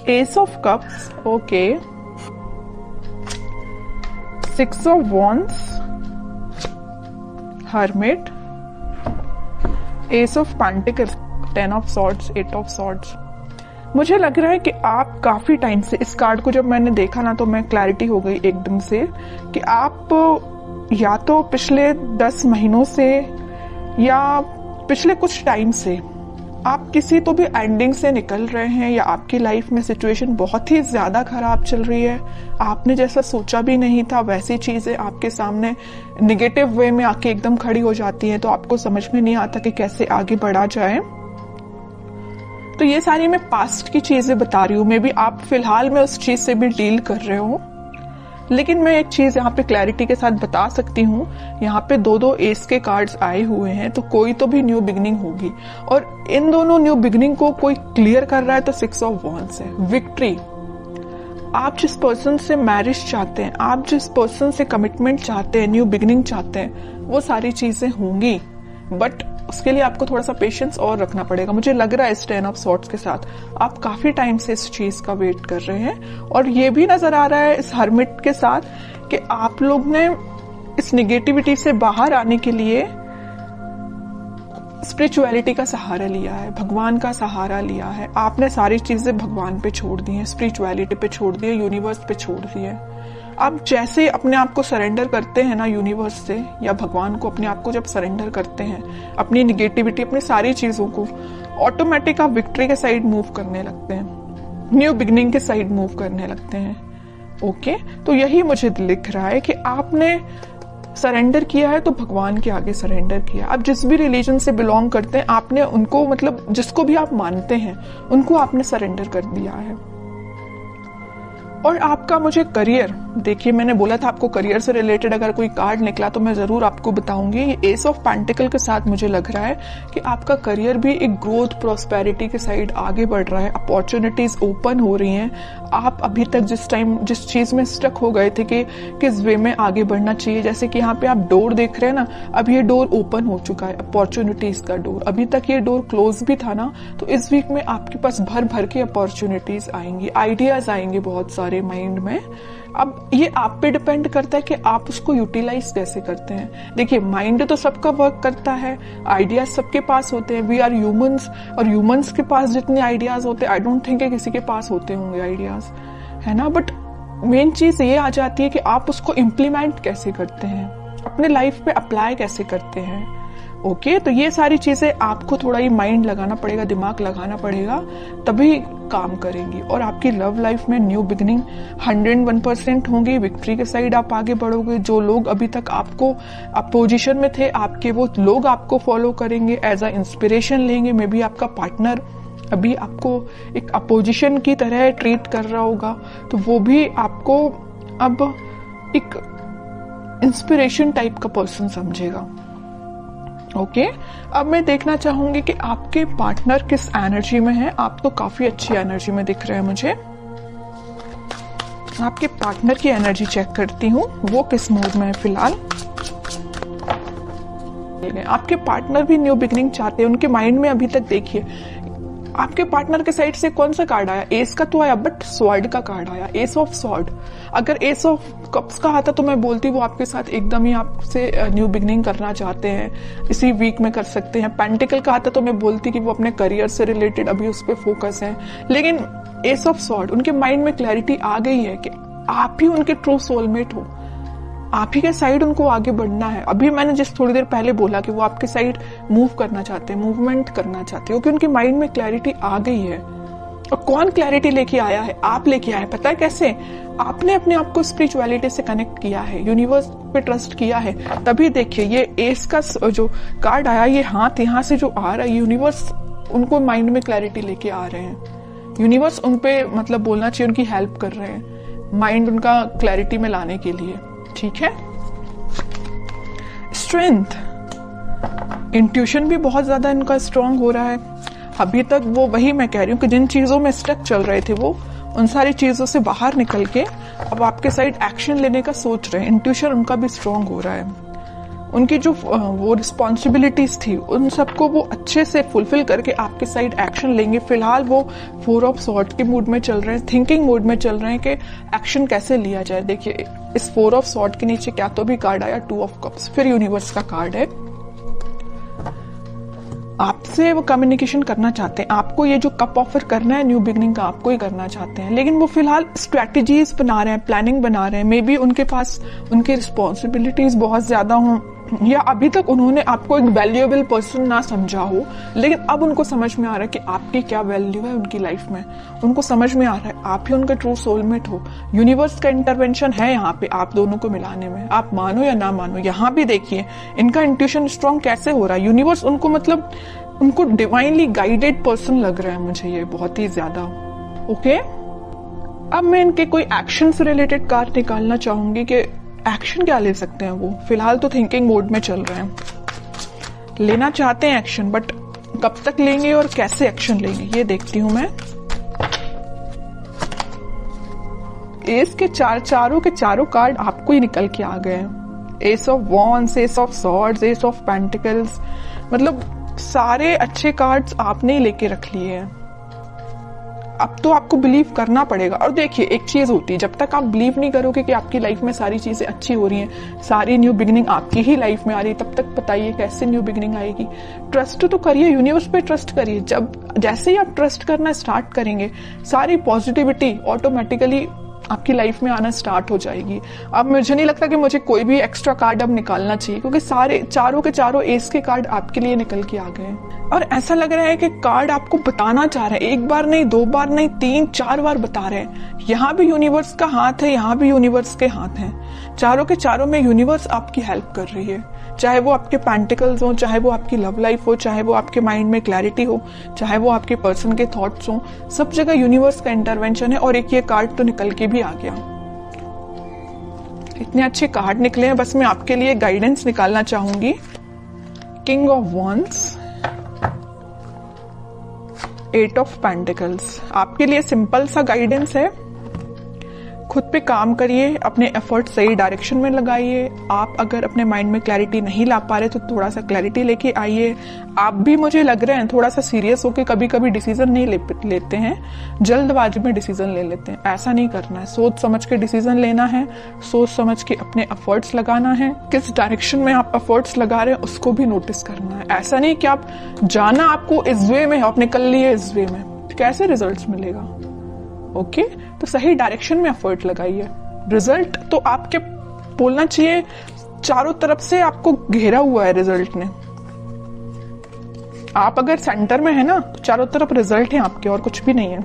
S of cups, okay, 6 of wands, hermit, S of pentacles, 10 of swords, 8 of swords. मुझे लग रहा है कि आप काफी टाइम से, इस कार्ड को जब मैंने देखा ना तो मैं क्लैरिटी हो गई एकदम से कि आप या तो पिछले 10 महीनों से या पिछले कुछ टाइम से आप किसी तो भी एंडिंग से निकल रहे हैं, या आपकी लाइफ में सिचुएशन बहुत ही ज्यादा खराब चल रही है। आपने जैसा सोचा भी नहीं था वैसी चीजें आपके सामने निगेटिव वे में आके एकदम खड़ी हो जाती हैं, तो आपको समझ में नहीं आता कि कैसे आगे बढ़ा जाए। तो ये सारी मैं पास्ट की चीजें बता रही हूँ, मे बी आप फिलहाल में उस चीज से भी डील कर रहे हो, लेकिन मैं एक चीज यहाँ पे क्लैरिटी के साथ बता सकती हूँ। यहाँ पे 2 एस के कार्ड्स आए हुए हैं, तो कोई तो भी न्यू बिगनिंग होगी, और इन दोनों न्यू बिगनिंग को कोई क्लियर कर रहा है तो 6 ऑफ वॉन्ड्स है, विक्ट्री। आप जिस पर्सन से मैरिज चाहते हैं, आप जिस पर्सन से कमिटमेंट चाहते हैं, न्यू बिगनिंग चाहते हैं, वो सारी चीजें होंगी, बट उसके लिए आपको थोड़ा सा पेशेंस और रखना पड़ेगा। मुझे लग रहा है इस 10 ऑफ सॉर्ड्स के साथ आप काफी टाइम से इस चीज का वेट कर रहे हैं, और ये भी नजर आ रहा है इस हर्मिट के साथ कि आप लोग ने इस निगेटिविटी से बाहर आने के लिए स्पिरिचुअलिटी का सहारा लिया है, भगवान का सहारा लिया है। आपने सारी चीजें भगवान पे छोड़ दी हैं, स्पिरिचुअलिटी पे छोड़ दी है, यूनिवर्स पे छोड़ दी है। आप जैसे अपने आप को सरेंडर करते हैं ना यूनिवर्स से या भगवान को, अपने आप को जब सरेंडर करते हैं, अपनी निगेटिविटी, अपनी सारी चीजों को, ऑटोमेटिक आप विक्ट्री के साइड मूव करने लगते हैं, न्यू बिगनिंग के साइड मूव करने लगते हैं। ओके, तो यही मुझे लिख रहा है कि आपने सरेंडर किया है तो भगवान के आगे सरेंडर किया। आप जिस भी रिलीजन से बिलोंग करते हैं, आपने उनको, मतलब जिसको भी आप मानते हैं, उनको आपने सरेंडर कर दिया है। और आपका मुझे करियर, देखिए मैंने बोला था आपको करियर से रिलेटेड अगर कोई कार्ड निकला तो मैं जरूर आपको बताऊंगी। ये एस ऑफ पेंटिकल के साथ मुझे लग रहा है कि आपका करियर भी एक ग्रोथ, प्रॉस्पेरिटी के साइड आगे बढ़ रहा है, अपॉर्चुनिटीज ओपन हो रही हैं। आप अभी तक जिस चीज में स्टक हो गए थे कि किस वे में आगे बढ़ना चाहिए, जैसे कि यहाँ पे आप डोर देख रहे हैं ना, अब ये डोर ओपन हो चुका है, अपॉर्चुनिटीज का डोर। अभी तक ये डोर क्लोज भी था ना, तो इस वीक में आपके पास भर भर के अपॉर्चुनिटीज आएंगी, आइडियाज आएंगे बहुत सारे माइंड में। अब ये आप पे डिपेंड करता है कि आप उसको यूटिलाइज कैसे करते हैं। देखिए माइंड तो सबका वर्क करता है, आइडियाज सबके पास होते हैं, वी आर ह्यूमंस, और ह्यूमंस के पास जितने आइडियाज होते हैं, आई डोंट थिंक किसी के पास होते होंगे आइडियाज, है ना। बट मेन चीज ये आ जाती है कि आप उसको इम्प्लीमेंट कैसे करते हैं, अपने लाइफ पे अप्लाई कैसे करते हैं। ओके, तो ये सारी चीजें आपको थोड़ा ही माइंड लगाना पड़ेगा, दिमाग लगाना पड़ेगा, तभी काम करेंगी। और आपकी लव लाइफ में न्यू बिगनिंग 101% होंगी, विक्ट्री के साइड आप आगे बढ़ोगे। जो लोग अभी तक आपको अपोजिशन में थे, आपके वो लोग आपको फॉलो करेंगे, एज अ इंस्पिरेशन लेंगे। मे बी आपका पार्टनर अभी आपको एक अपोजिशन की तरह ट्रीट कर रहा होगा, तो वो भी आपको अब एक इंस्पिरेशन टाइप का पर्सन समझेगा। ओके, अब मैं देखना चाहूंगी कि आपके पार्टनर किस एनर्जी में है। आप तो काफी अच्छी एनर्जी में दिख रहे हैं मुझे। आपके पार्टनर की एनर्जी चेक करती हूँ, वो किस मूड में है फिलहाल। आपके पार्टनर भी न्यू बिगनिंग चाहते हैं, उनके माइंड में अभी तक देखिए आपके पार्टनर के साइड से कौन सा कार्ड आया, एस का तो आया, बट स्वॉर्ड का कार्ड आया, एस ऑफ स्वॉर्ड। अगर एस ऑफ कप्स का आता तो मैं बोलती वो आपके साथ एकदम ही आपसे न्यू बिगनिंग करना चाहते हैं, इसी वीक में कर सकते हैं। पेंटिकल का आता तो मैं बोलती कि वो अपने करियर से रिलेटेड अभी उस पर फोकस है। लेकिन एस ऑफ स्वॉर्ड, उनके माइंड में क्लैरिटी आ गई है कि आप ही उनके ट्रू सोलमेट हो, आप ही के साइड उनको आगे बढ़ना है। अभी मैंने जिस थोड़ी देर पहले बोला कि वो आपके साइड मूव करना चाहते हैं, मूवमेंट करना चाहते हैं, क्योंकि उनके माइंड में क्लैरिटी आ गई है। और कौन क्लैरिटी लेके आया है? आप लेके आए। पता है कैसे? आपने अपने आप को स्पिरिचुअलिटी से कनेक्ट किया है, यूनिवर्स पे ट्रस्ट किया है। तभी देखिए ये एस का जो कार्ड आया, ये हाथ यहाँ से जो आ रहा है, यूनिवर्स उनको माइंड में क्लैरिटी लेके आ रहे हैं। यूनिवर्स उनपे मतलब बोलना चाहिए उनकी हेल्प कर रहे हैं, माइंड उनका क्लैरिटी में लाने के लिए। ठीक है। स्ट्रेंथ, इंट्यूशन भी बहुत ज्यादा इनका स्ट्रांग हो रहा है। अभी तक वो, वही मैं कह रही हूँ कि जिन चीजों में स्टक चल रहे थे वो उन सारी चीजों से बाहर निकल के अब आपके साइड एक्शन लेने का सोच रहे हैं। इंट्यूशन उनका भी स्ट्रांग हो रहा है। उनकी जो वो रिस्पॉन्सिबिलिटीज थी उन सबको वो अच्छे से फुलफिल करके आपके साइड एक्शन लेंगे। फिलहाल वो 4 ऑफ सॉर्ड के मूड में चल रहे हैं, थिंकिंग मूड में चल रहे हैं कि एक्शन कैसे लिया जाए। देखिए इस 4 ऑफ सॉर्ड के नीचे क्या तो भी कार्ड आया 2 ऑफ कप्स, फिर यूनिवर्स का कार्ड है। आपसे वो कम्युनिकेशन करना चाहते हैं, आपको ये जो कप ऑफर करना है न्यू बिगनिंग का आपको ही करना चाहते हैं, लेकिन वो फिलहाल स्ट्रैटेजीज बना रहे हैं, प्लानिंग बना रहे हैं। मे बी उनके पास उनकी रिस्पॉन्सिबिलिटीज बहुत ज्यादा हों, या अभी तक उन्होंने आपको एक वैल्यूएबल पर्सन ना समझा हो, लेकिन अब उनको समझ में आ रहा है कि आपकी क्या वैल्यू है उनकी लाइफ में। उनको समझ में आ रहा है आप ही उनका ट्रू सोलमेट हो। यूनिवर्स का इंटरवेंशन है यहाँ पे आप दोनों को मिलाने में, आप मानो या ना मानो। यहाँ भी देखिए इनका इंट्यूशन स्ट्रांग कैसे हो रहा है। यूनिवर्स उनको मतलब उनको डिवाइनली गाइडेड पर्सन लग रहा है मुझे ये बहुत ही ज्यादा। ओके, अब मैं इनके कोई एक्शन से रिलेटेड कार्ड निकालना चाहूंगी कि एक्शन क्या ले सकते हैं वो। फिलहाल तो थिंकिंग मोड में चल रहे हैं, लेना चाहते हैं एक्शन, बट कब तक लेंगे और कैसे एक्शन लेंगे ये देखती हूं मैं। एस के चारों के चारों कार्ड आपको ही निकल के आ गए हैं। S of wands, S of swords, S of pentacles, मतलब सारे अच्छे कार्ड्स आपने ही लेके रख लिए हैं। अब तो आपको बिलीव करना पड़ेगा। और देखिए एक चीज होती है, जब तक आप बिलीव नहीं करोगे कि आपकी लाइफ में सारी चीजें अच्छी हो रही हैं, सारी न्यू बिगिनिंग आपकी ही लाइफ में आ रही है, तब तक बताइए कैसे न्यू बिगिनिंग आएगी। ट्रस्ट तो करिए, यूनिवर्स पे ट्रस्ट करिए। जैसे ही आप ट्रस्ट करना स्टार्ट करेंगे सारी पॉजिटिविटी ऑटोमेटिकली आपकी लाइफ में आना स्टार्ट हो जाएगी। अब मुझे नहीं लगता कि मुझे कोई भी एक्स्ट्रा कार्ड अब निकालना चाहिए, क्योंकि सारे चारों के चारों एस के कार्ड आपके लिए निकल के आ गए हैं। और ऐसा लग रहा है कि कार्ड आपको बताना चाह रहे हैं, एक बार नहीं, 2 बार नहीं, 3-4 बार बता रहे हैं। यहाँ भी यूनिवर्स का हाथ है, यहाँ भी यूनिवर्स के हाथ हैं। चारों के चारों में यूनिवर्स आपकी हेल्प कर रही है, चाहे वो आपके पेंटिकल्स हो, चाहे वो आपकी लव लाइफ हो, चाहे वो आपके माइंड में क्लैरिटी हो, चाहे वो आपके पर्सन के थॉट्स हो, सब जगह यूनिवर्स का इंटरवेंशन है। और एक ये कार्ड तो निकल के भी आ गया। इतने अच्छे कार्ड निकले हैं, बस मैं आपके लिए गाइडेंस निकालना चाहूंगी। King of wands, 8 of pentacles, आपके लिए सिंपल सा गाइडेंस है। खुद पे काम करिए, अपने एफर्ट सही डायरेक्शन में लगाइए। आप अगर अपने माइंड में क्लैरिटी नहीं ला पा रहे तो थोड़ा सा क्लैरिटी लेके आइए। आप भी मुझे लग रहे हैं थोड़ा सा सीरियस होके कभी कभी डिसीजन नहीं लेते हैं, जल्दबाजी में डिसीजन ले लेते हैं। ऐसा नहीं करना है, सोच समझ के डिसीजन लेना है, सोच समझ के अपने एफर्ट्स लगाना है। किस डायरेक्शन में आप एफर्ट्स लगा रहे हैं उसको भी नोटिस करना है। ऐसा नहीं कि आप जाना आपको इस वे में, आप निकल लिए इस वे में, कैसे रिजल्ट मिलेगा। ओके, तो सही डायरेक्शन में एफर्ट लगाइए। रिजल्ट तो आपके बोलना चाहिए चारों तरफ से आपको घेरा हुआ है रिजल्ट ने। आप अगर सेंटर में है ना तो चारों तरफ रिजल्ट है आपके, और कुछ भी नहीं है।